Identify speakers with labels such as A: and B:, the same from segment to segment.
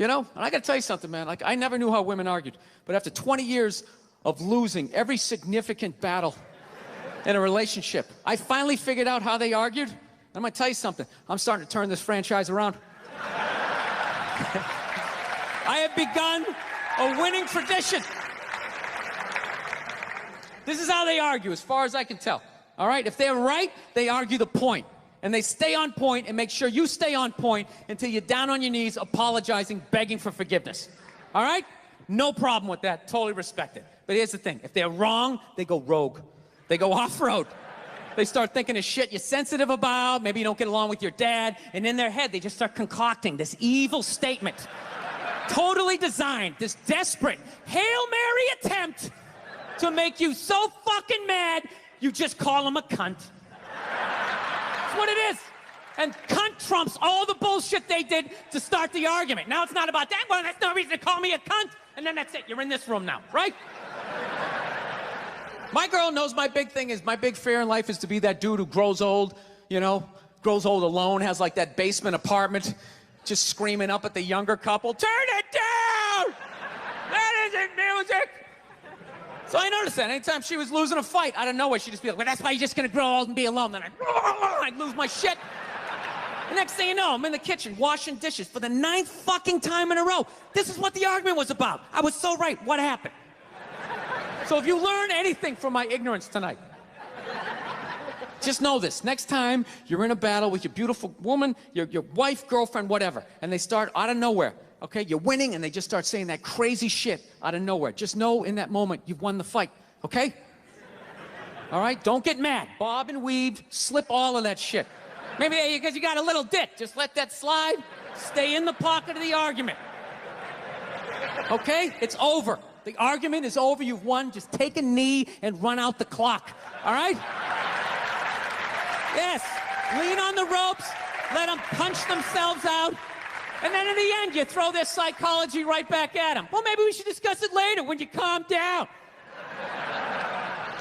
A: You know? And I gotta tell you something, man. Like, I never knew how women argued. But after 20 years of losing every significant battle in a relationship, I finally figured out how they argued. And I'm gonna tell you something. I'm starting to turn this franchise around. I have begun a winning tradition. This is how they argue, as far as I can tell. All right? If they're right, they argue the point. And they stay on point and make sure you stay on point until you're down on your knees, apologizing, begging for forgiveness. All right? No problem with that. Totally respect it. But here's the thing. If they're wrong, they go rogue. They go off-road. They start thinking of shit you're sensitive about. Maybe you don't get along with your dad. And in their head, they just start concocting this evil statement. Totally designed, this desperate Hail Mary attempt to make you so fucking mad, you just call them a cunt. That's what it is. And cunt trumps all the bullshit they did to start the argument. Now it's not about that. Well, that's no reason to call me a cunt. And then that's it. You're in this room now, right? My girl knows my big thing is, my big fear in life is to be that dude who grows old, you know, grows old alone, has like that basement apartment, just screaming up at the younger couple, turn it down! That isn't music! So I noticed that anytime she was losing a fight, out of nowhere, she'd just be like, well, that's why you're just gonna grow old and be alone. Then I'd lose my shit. The next thing you know, I'm in the kitchen washing dishes for the 9th fucking time in a row. This is what the argument was about. I was so right. What happened? So if you learn anything from my ignorance tonight, just know this. Next time you're in a battle with your beautiful woman, your wife, girlfriend, whatever, and they start out of nowhere, okay? You're winning, and they just start saying that crazy shit out of nowhere. Just know in that moment you've won the fight, okay? All right? Don't get mad. Bob and weave, slip all of that shit. Maybe because you got a little dick. Just let that slide. Stay in the pocket of the argument. Okay? It's over. The argument is over. You've won. Just take a knee and run out the clock. All right? Yes. Lean on the ropes. Let them punch themselves out. And then in the end, you throw their psychology right back at them. Well, maybe we should discuss it later when you calm down.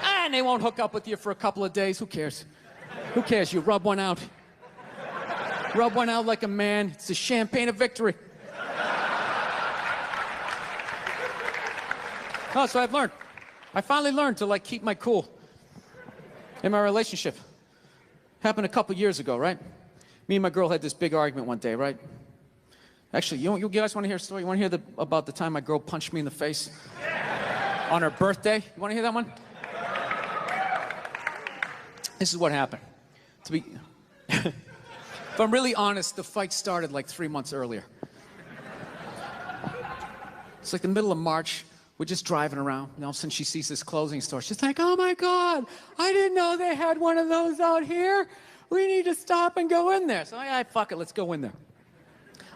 A: And they won't hook up with you for a couple of days. Who cares? Who cares? You rub one out. Rub one out like a man. It's the champagne of victory. Oh, so I've learned. I finally learned to, like, keep my cool in my relationship. Happened a couple years ago, right? Me and my girl had this big argument one day, right? Actually, you guys want to hear a story? You want to hear about the time my girl punched me in the face on her birthday? You want to hear that one? This is what happened. If I'm really honest, the fight started like 3 months earlier. It's like the middle of March. We're just driving around, and all of a sudden she sees this clothing store. She's like, oh my God, I didn't know they had one of those out here. We need to stop and go in there. So I fuck it, let's go in there.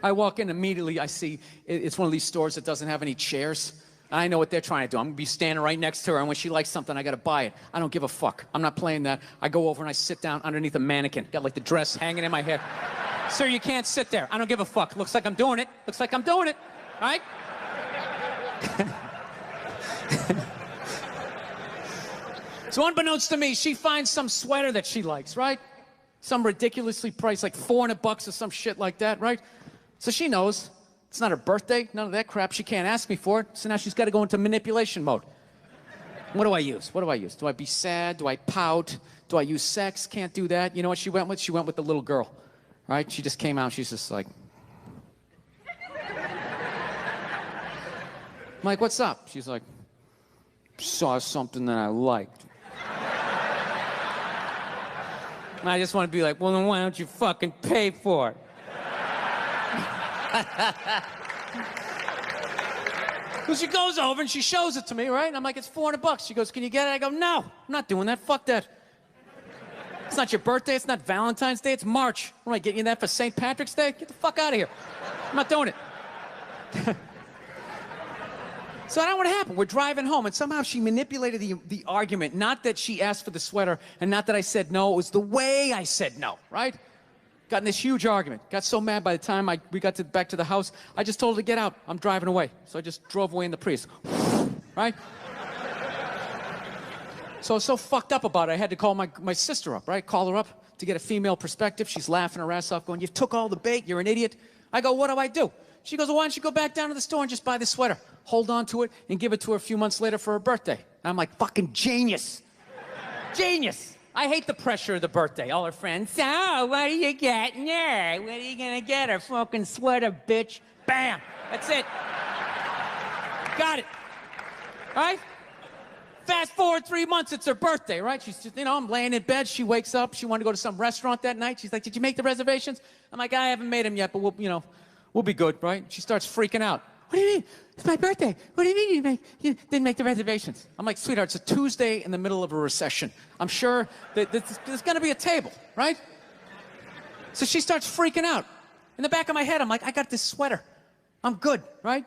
A: I walk in, immediately I see it's one of these stores that doesn't have any chairs. I know what they're trying to do. I'm gonna be standing right next to her, and when she likes something, I gotta buy it. I don't give a fuck. I'm not playing that. I go over and I sit down underneath a mannequin. Got like the dress hanging in my head. Sir, you can't sit there. I don't give a fuck. Looks like I'm doing it. Looks like I'm doing it, right? So unbeknownst to me, she finds some sweater that she likes, right? Some ridiculously priced, like $400 or some shit like that, right? So she knows it's not her birthday, none of that crap. She can't ask me for it. So now she's got to go into manipulation mode. What do I use? What do I use? Do I be sad? Do I pout? Do I use sex? Can't do that. You know what she went with? She went with the little girl, right? She just came out. She's just like, I'm like, what's up? She's like, saw something that I liked. And I just want to be like, well, then why don't you fucking pay for it? Well, she goes over and she shows it to me, right? And I'm like, it's $400. She goes, can you get it? I go, no, I'm not doing that. Fuck that. It's not your birthday. It's not Valentine's Day. It's March. What am I getting you that for St. Patrick's Day? Get the fuck out of here. I'm not doing it. So I don't know what happened. We're driving home, and somehow she manipulated the argument. Not that she asked for the sweater, and not that I said no. It was the way I said no, right? Got in this huge argument. Got so mad by the time we got back to the house, I just told her to get out. I'm driving away. So I just drove away in the Prius, right? So I was so fucked up about it, I had to call my sister up, right? Call her up to get a female perspective. She's laughing her ass off, going, you took all the bait. You're an idiot. I go, what do I do? She goes, well, why don't you go back down to the store and just buy the sweater? Hold on to it and give it to her a few months later for her birthday. And I'm like, fucking genius. Genius. I hate the pressure of the birthday. All her friends, so what are you getting her? What are you gonna get her? Fucking sweater, bitch. Bam. That's it. Got it. All right? Fast forward 3 months, it's her birthday, right? She's just, I'm laying in bed. She wakes up. She wanted to go to some restaurant that night. She's like, did you make the reservations? I'm like, I haven't made them yet, but we'll be good, right? She starts freaking out. What do you mean? It's my birthday. What do you mean you didn't make the reservations? I'm like, sweetheart, it's a Tuesday in the middle of a recession. I'm sure that there's going to be a table, right? So she starts freaking out. In the back of my head, I'm like, I got this sweater. I'm good, right?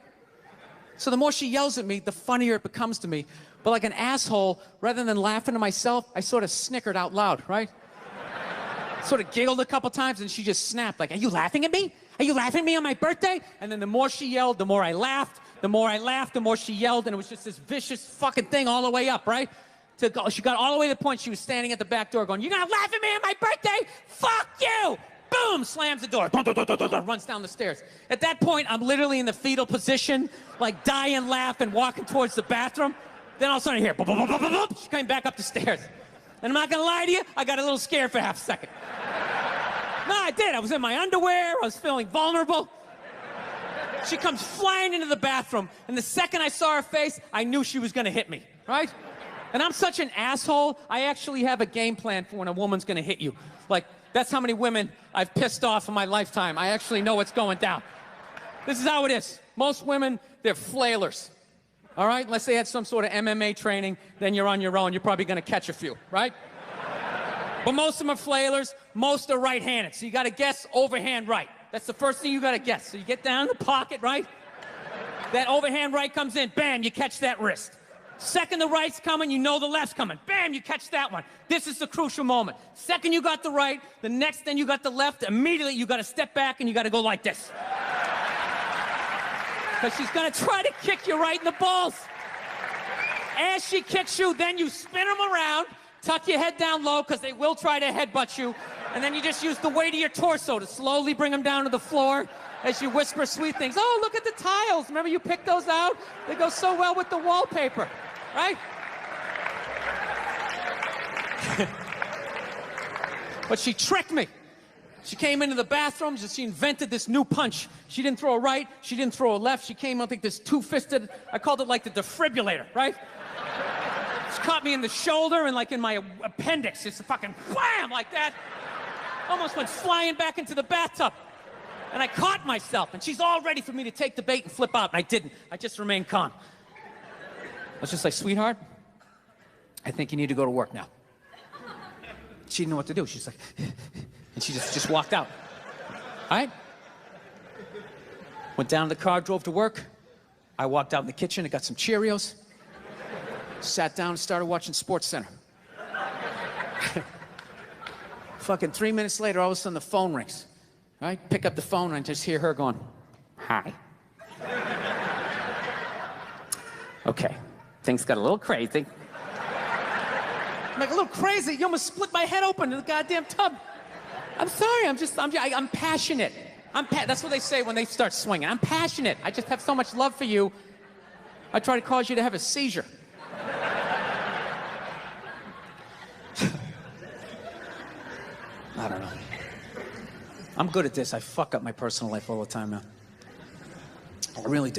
A: So the more she yells at me, the funnier it becomes to me. But like an asshole, rather than laughing to myself, I sort of snickered out loud, right? Sort of giggled a couple times, and she just snapped, like, are you laughing at me? Are you laughing at me on my birthday? And then the more she yelled, the more I laughed. The more I laughed, the more she yelled, and it was just this vicious fucking thing all the way up, right? She got all the way to the point she was standing at the back door going, you're gonna laugh at me on my birthday? Fuck you! Boom! Slams the door. Runs down the stairs. At that point, I'm literally in the fetal position, like dying laughing, walking towards the bathroom. Then all of a sudden I hear, she came back up the stairs. And I'm not gonna lie to you, I got a little scared for half a second. No, I did. I was in my underwear. I was feeling vulnerable. She comes flying into the bathroom, and the second I saw her face, I knew she was gonna hit me, right? And I'm such an asshole, I actually have a game plan for when a woman's gonna hit you. Like, that's how many women I've pissed off in my lifetime. I actually know what's going down. This is how it is. Most women, they're flailers. All right? Unless they had some sort of MMA training, then you're on your own. You're probably gonna catch a few, right? But most of them are flailers. Most are right-handed. So you gotta guess overhand right. That's the first thing you gotta guess. So you get down in the pocket, right? That overhand right comes in, bam, you catch that wrist. Second the right's coming, you know the left's coming. Bam, you catch that one. This is the crucial moment. Second you got the right, the next then you got the left, immediately you gotta step back and you gotta go like this. Because she's gonna try to kick you right in the balls. As she kicks you, then you spin them around, tuck your head down low, because they will try to headbutt you, and then you just use the weight of your torso to slowly bring them down to the floor as you whisper sweet things. Oh, look at the tiles. Remember you picked those out? They go so well with the wallpaper, right? But she tricked me. She came into the bathroom, she invented this new punch. She didn't throw a right, she didn't throw a left. She came up like this two-fisted, I called it like the defibrillator, right? She caught me in the shoulder and like in my appendix. Just a fucking wham like that. Almost went flying back into the bathtub. And I caught myself, and she's all ready for me to take the bait and flip out, and I didn't. I just remained calm. I was just like, sweetheart, I think you need to go to work now. She didn't know what to do. She's like, and she just walked out. All right? Went down to the car, drove to work. I walked out in the kitchen and got some Cheerios. Sat down and started watching SportsCenter. Fucking 3 minutes later, all of a sudden the phone rings. Right? Pick up the phone and I just hear her going, hi. Okay, things got a little crazy. I'm like, a little crazy? You almost split my head open in the goddamn tub. I'm sorry, I'm passionate. That's what they say when they start swinging. I'm passionate. I just have so much love for you. I try to cause you to have a seizure. I don't know. I'm good at this. I fuck up my personal life all the time now. I really do.